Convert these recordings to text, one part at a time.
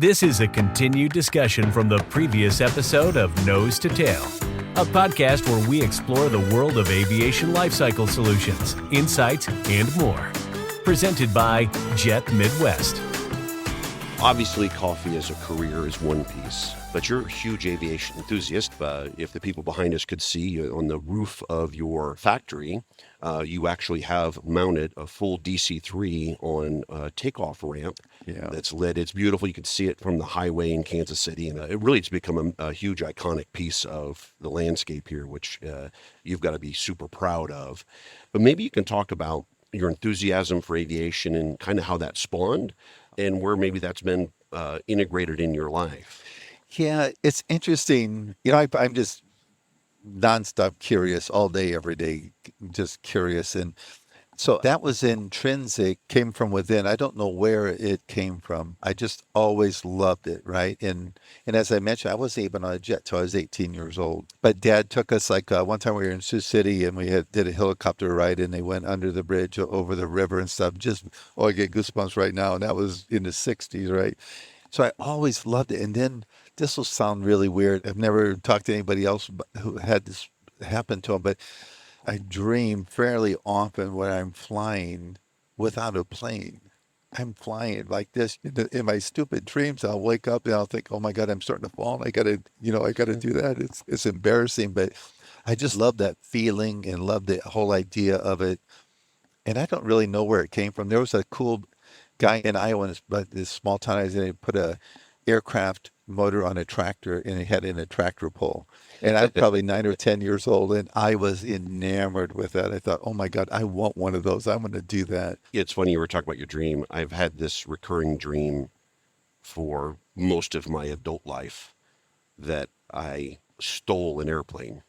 This is a continued discussion from the previous episode of Nose to Tail, a podcast where we explore the world of aviation lifecycle solutions, insights, and more. Presented by Jet Midwest. Obviously, coffee as a career is one piece, but you're a huge aviation enthusiast. If the people behind us could see on the roof of your factory, you actually have mounted a full DC-3 on a takeoff ramp that's lit. It's beautiful. You can see it from the highway in Kansas City, and it really has become a huge iconic piece of the landscape here, which you've got to be super proud of. But maybe you can talk about your enthusiasm for aviation and kind of how that spawned and where maybe that's been integrated in your life. Yeah, it's interesting. I'm just nonstop curious all day, every day, just curious. And so that was intrinsic, came from within. I don't know where it came from. I just always loved it, right? And as I mentioned, I wasn't even on a jet till I was 18 years old. But Dad took us, one time we were in Sioux City and we did a helicopter ride and they went under the bridge over the river and stuff. I get goosebumps right now. And that was in the 60s, right? So I always loved it. And then this will sound really weird. I've never talked to anybody else who had this happen to them, but I dream fairly often when I'm flying without a plane. I'm flying like this in my stupid dreams. I'll wake up and I'll think, "Oh my God, I'm starting to fall. I gotta do that." It's embarrassing, but I just love that feeling and love the whole idea of it. And I don't really know where it came from. There was a cool guy in Iowa, this small town I was in, he put a aircraft motor on a tractor and he had it in a tractor pull. And I was probably 9 or 10 years old and I was enamored with that. I thought, oh my God, I want one of those. I'm going to do that. It's funny you were talking about your dream. I've had this recurring dream for most of my adult life that I stole an airplane.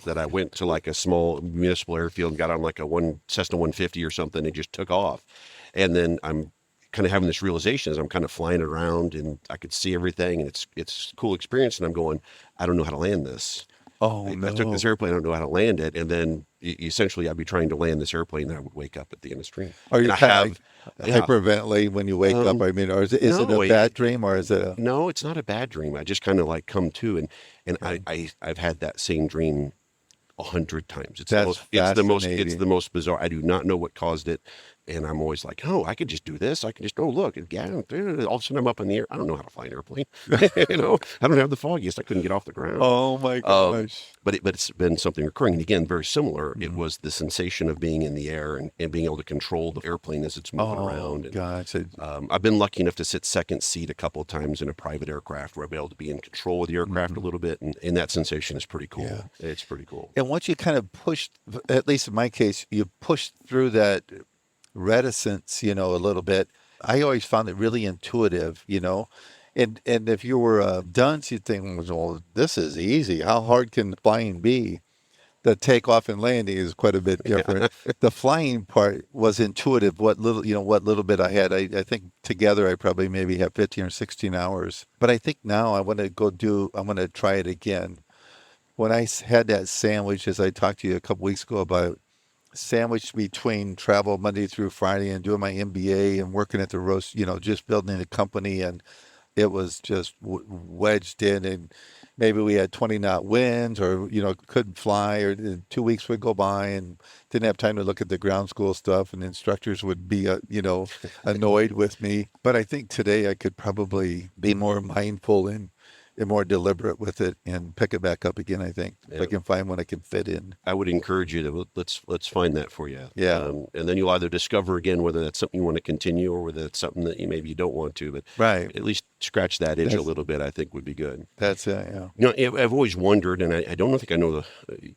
That I went to like a small municipal airfield and got on like a Cessna 150 or something and just took off. And then I'm kind of having this realization as I'm kind of flying around and I could see everything and it's a cool experience. And I'm going, I don't know how to land this. Oh, no. I took this airplane, I don't know how to land it. And then essentially I'd be trying to land this airplane and I would wake up at the end of the stream. Are you kind of hyperventilate when you wake up? I mean, or is it a bad dream or is it a... No, it's not a bad dream. I just kind of like come to and I've had that same dream 100 times. It's the most bizarre. I do not know what caused it. And I'm always like, oh, I could just do this. I can just, look. Yeah, all of a sudden I'm up in the air. I don't know how to fly an airplane. I don't have the foggiest. I couldn't get off the ground. Oh, my gosh. But it's been something recurring. And again, very similar. Mm-hmm. It was the sensation of being in the air and being able to control the airplane as it's moving around. And, gosh. I've been lucky enough to sit second seat a couple of times in a private aircraft where I've been able to be in control of the aircraft a little bit. And that sensation is pretty cool. Yeah. It's pretty cool. And once you kind of pushed, at least in my case, you pushed through that reticence, a little bit. I always found it really intuitive, and if you were a dunce, you'd think, well, this is easy. How hard can flying be? The takeoff and landing is quite a bit different. The flying part was intuitive. What little bit I had, I think together I probably maybe have 15 or 16 hours. But I think now I want to try it again. When I had that sandwich, as I talked to you a couple weeks ago about, sandwiched between travel Monday through Friday and doing my MBA and working at the roast, just building a company, and it was just wedged in, and maybe we had 20 knot winds or, couldn't fly, or 2 weeks would go by and didn't have time to look at the ground school stuff, and instructors would be, annoyed with me. But I think today I could probably be more mindful and more deliberate with it and pick it back up again, I think. If I can find one I can fit in. I would encourage you to let's find that for you. Yeah. And then you'll either discover again whether that's something you want to continue or whether it's something that maybe you don't want to. But right. At least scratch that itch a little bit, I think would be good. That's it, yeah. I've always wondered, and I don't think I know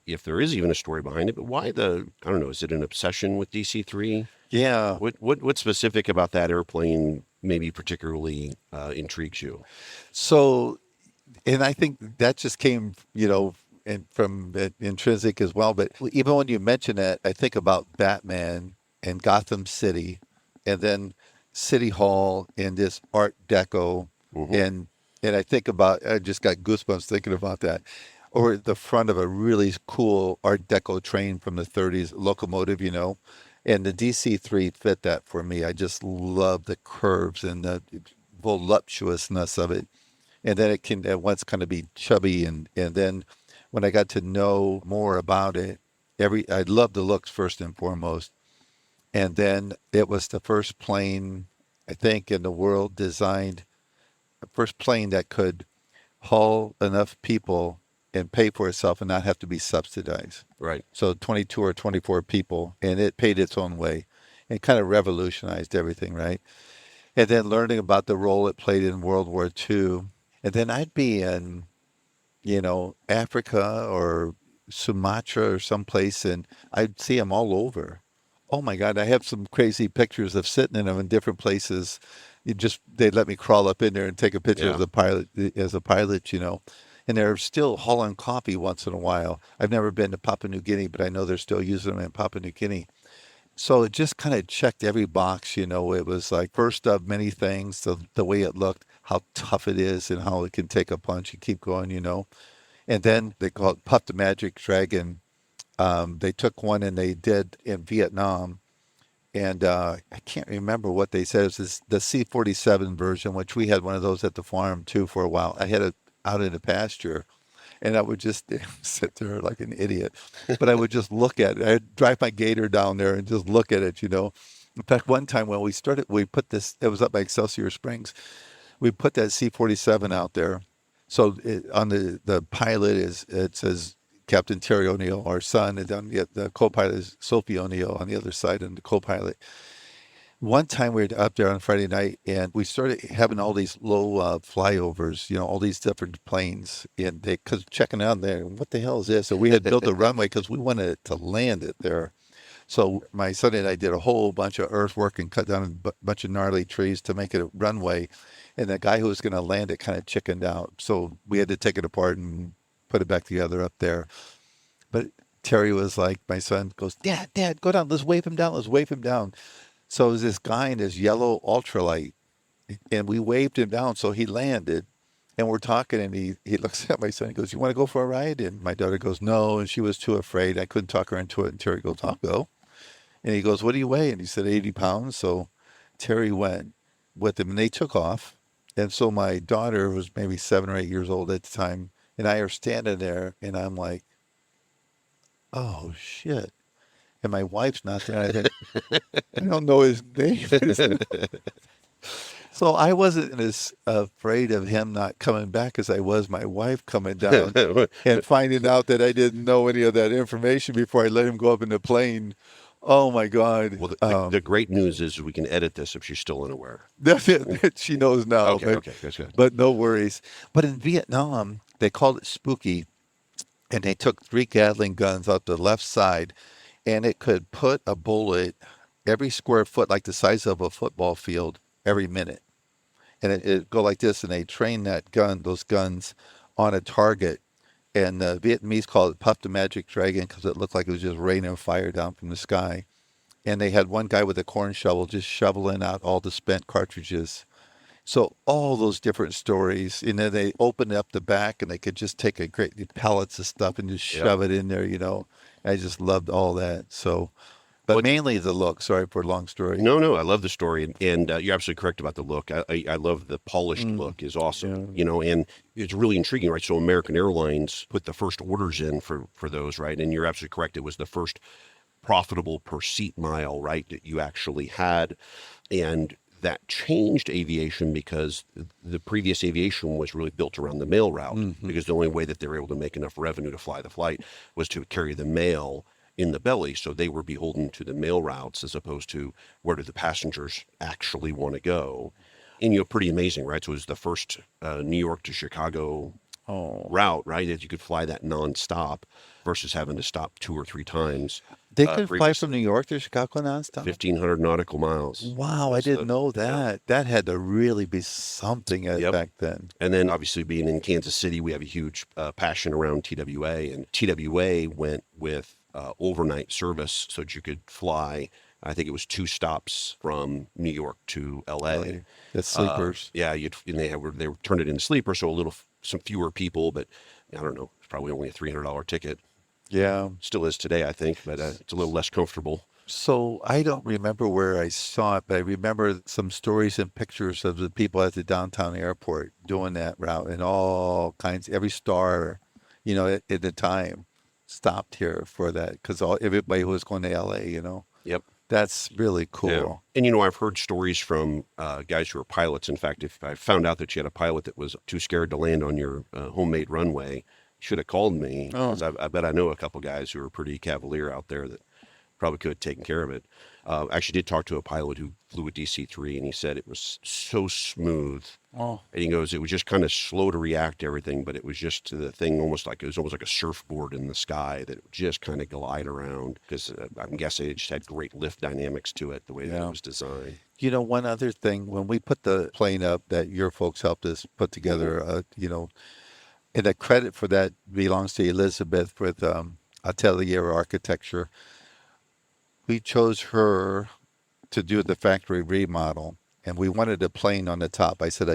if there is even a story behind it, but why I don't know, is it an obsession with DC-3? Yeah. What's specific about that airplane maybe particularly intrigues you? So... And I think that just came, from intrinsic as well. But even when you mention that, I think about Batman and Gotham City, and then City Hall and this Art Deco, and I think about, I just got goosebumps thinking about that. Or the front of a really cool Art Deco train from the 30s, locomotive, and the DC-3 fit that for me. I just love the curves and the voluptuousness of it. And then it can at once kind of be chubby. And then when I got to know more about it, I loved the looks first and foremost. And then it was the first plane, I think, in the world designed, the first plane that could haul enough people and pay for itself and not have to be subsidized. Right. So 22 or 24 people, and it paid its own way and kind of revolutionized everything, right? And then learning about the role it played in World War II. And then I'd be in, Africa or Sumatra or someplace, and I'd see them all over. Oh my God, I have some crazy pictures of sitting in them in different places. They'd let me crawl up in there and take a picture Yeah. as a pilot, And they're still hauling coffee once in a while. I've never been to Papua New Guinea, but I know they're still using them in Papua New Guinea. So it just kind of checked every box, It was like first of many things, the way it looked, how tough it is, and how it can take a punch and keep going. And then they call it Puff the Magic Dragon. They took one and they did in Vietnam. And I can't remember what they said. It was the C-47 version, which we had one of those at the farm too for a while. I had it out in the pasture, and I would just sit there like an idiot. But I would just look at it. I'd drive my gator down there and just look at it. In fact, one time when we put this, it was up by Excelsior Springs. We put that C-47 out there. So on the pilot it says Captain Terry O'Neill, our son, and then the co-pilot is Sophie O'Neill on the other side, and the co-pilot. One time we were up there on Friday night, and we started having all these low flyovers, all these different planes, and because checking out there, what the hell is this? So we had built a runway because we wanted to land it there. So my son and I did a whole bunch of earthwork and cut down a bunch of gnarly trees to make it a runway. And the guy who was going to land it kind of chickened out. So we had to take it apart and put it back together up there. But Terry was like, my son goes, Dad, go down. Let's wave him down. Let's wave him down. So it was this guy in his yellow ultralight, and we waved him down. So he landed, and we're talking, and he looks at my son and goes, you want to go for a ride? And my daughter goes, no. And she was too afraid. I couldn't talk her into it. And Terry goes, I'll go. And he goes, what do you weigh? And he said, 80 pounds. So Terry went with him, and they took off. And so my daughter was maybe 7 or 8 years old at the time, and I are standing there, and I'm like, oh, shit. And my wife's not there. I think, I don't know his name. So I wasn't as afraid of him not coming back as I was my wife coming down and finding out that I didn't know any of that information before I let him go up in the plane. Oh my God. Well, the great news is we can edit this if she's still unaware. She knows now. Okay, that's good. But no worries. But in Vietnam, they called it spooky, and they took 3 Gatling guns out the left side, and it could put a bullet every square foot, like the size of a football field, every minute. And it'd go like this, and they train those guns on a target. And the Vietnamese called it Puff the Magic Dragon because it looked like it was just raining fire down from the sky. And they had one guy with a corn shovel just shoveling out all the spent cartridges. So all those different stories, and then they opened up the back, and they could just take pallets of stuff and just shove it in there. I just loved all that. So, but mainly the look. Sorry for a long story. No, I love the story, and you're absolutely correct about the look. I love the polished look is awesome, and it's really intriguing, right? So American Airlines put the first orders in for those, right? And you're absolutely correct. It was the first profitable per seat mile, right, that you actually had, and that changed aviation because the previous aviation was really built around the mail route because the only way that they were able to make enough revenue to fly the flight was to carry the mail in the belly. So they were beholden to the mail routes as opposed to where do the passengers actually want to go. And, pretty amazing, right? So it was the first New York to Chicago route, right? That you could fly that nonstop versus having to stop 2 or 3 times. They could fly from New York to Chicago nonstop? 1,500 nautical miles. Wow, I didn't know that. Yeah. That had to really be something back then. And then obviously being in Kansas City, we have a huge passion around TWA. And TWA went with overnight service so that you could fly, I think it was 2 stops from New York to LA. The sleepers. And they turned it into sleeper, so some fewer people, but I don't know, it's probably only a $300 ticket. Yeah. Still is today, I think, but it's a little less comfortable. So I don't remember where I saw it, but I remember some stories and pictures of the people at the downtown airport doing that route, and all kinds, every star, at the time stopped here for that because everybody who was going to LA, Yep. that's really Yeah. cool. And, I've heard stories from guys who are pilots. In fact, if I found out that you had a pilot that was too scared to land on your homemade runway, you should have called me Oh, because I bet I know a couple guys who are pretty cavalier out there that probably could have taken care of it. Actually did talk to a pilot who flew a DC-3, and he said it was so smooth. oh, And he goes, it was just kind of slow to react to everything, but it was just the thing it was almost like a surfboard in the sky that would just kind of glide around because I'm guessing it just had great lift dynamics to it, the way that it yeah. was designed. One other thing, when we put the plane up that your folks helped us put Mhm. together, and the credit for that belongs to Elizabeth with Atelier Architecture. We chose her to do the factory remodel, and we wanted a plane on the top. I said,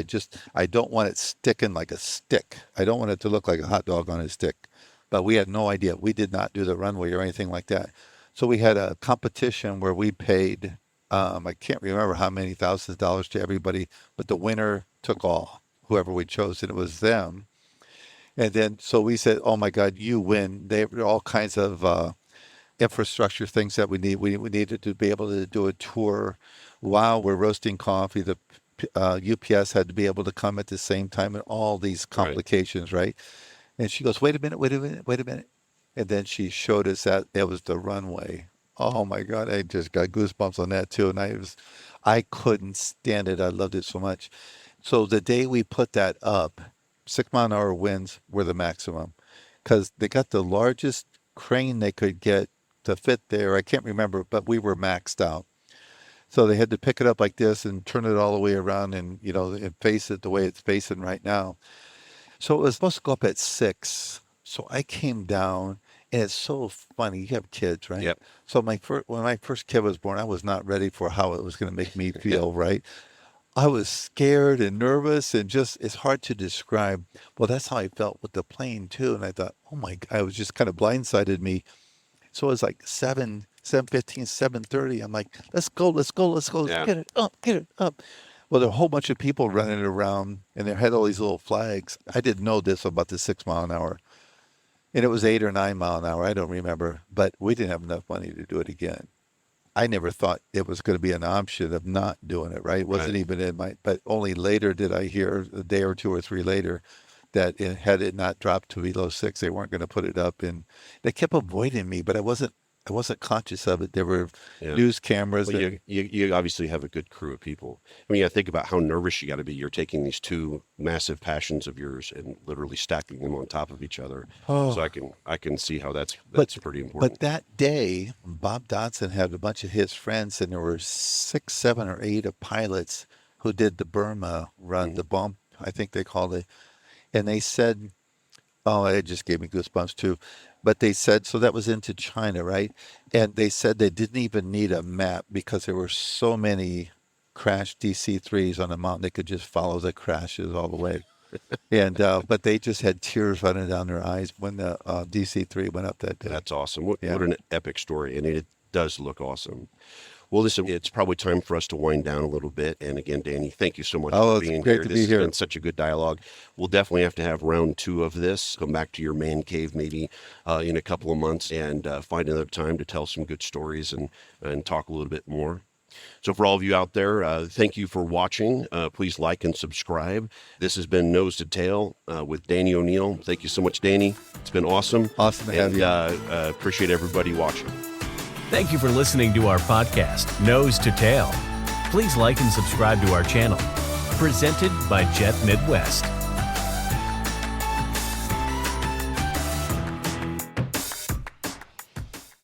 I don't want it sticking like a stick. I don't want it to look like a hot dog on a stick. But we had no idea. We did not do the runway or anything like that. So we had a competition where we paid, I can't remember how many thousands of dollars to everybody, but the winner took all, whoever we chose, and it was them. And then, so we said, oh my God, you win. They were all kinds of infrastructure things that we need. We needed to be able to do a tour while we're roasting coffee. The UPS had to be able to come at the same time, and all these Right. complications, right? And she goes, wait a minute, wait a minute, wait a minute. And then she showed us that it was the runway. Oh my God, I just got goosebumps on that too. And I couldn't stand it. I loved it so much. So the day we put that up, 6 mile an hour winds were the maximum because they got the largest crane they could get to fit there. I can't remember, but we were maxed out. So they had to pick it up like this and turn it all the way around and, and face it the way it's facing right now. So it was supposed to go up at 6. So I came down, and it's so funny. You have kids, right? Yep. So when my first kid was born, I was not ready for how it was going to make me feel, right? I was scared and nervous and just, it's hard to describe. Well, that's how I felt with the plane too. And I thought, oh my God, it was just kind of blindsided me. So it was like 7:15, 7:30. I'm like, let's go, let's go, let's go, let's Yeah. get it up, get it up. Well, there were a whole bunch of people running around and they had all these little flags. I didn't know this about the 6 mile an hour. And it was 8 or 9 mile an hour. I don't remember, but we didn't have enough money to do it again. I never thought it was going to be an option of not doing it, right? It Right. wasn't even in my, but only later did I hear, a day or two or three later, that had it not dropped to below 6, they weren't going to put it up. And they kept avoiding me, but I wasn't conscious of it. There were Yeah. news cameras Well, that, you obviously have a good crew of people. I mean, I think about how nervous you got to be. You're taking these two massive passions of yours and literally stacking them on top of each other. So oh, I can see how but, that's pretty but important. that day, Bob Dodson had a bunch of his friends, and there were 6, 7, or 8 of pilots who did the Burma run, Hmm. the bump, I think they called it. And they said, oh, it just gave me goosebumps too. But they said, so that was into China, right? And they said they didn't even need a map because there were so many crashed DC-3s on the mountain. They could just follow the crashes all the way. And but they just had tears running down their eyes when the DC-3 went up that day. That's awesome. Yeah. What an epic story, and it does look awesome. Well, listen, it's probably time for us to wind down a little bit. And again, Danny, thank you so much for Oh, it's being great here. to This be has here. been such a good dialogue. We'll definitely have to have round 2 of this. Come back to your man cave maybe in a couple of months and find another time to tell some good stories and talk a little bit more. So for all of you out there, thank you for watching. Please like and subscribe. This has been Nose to Tail with Danny O'Neill. Thank you so much, Danny. It's been awesome. Awesome to have And you. appreciate everybody watching. Thank you for listening to our podcast, Nose to Tail. Please like and subscribe to our channel. Presented by Jet Midwest.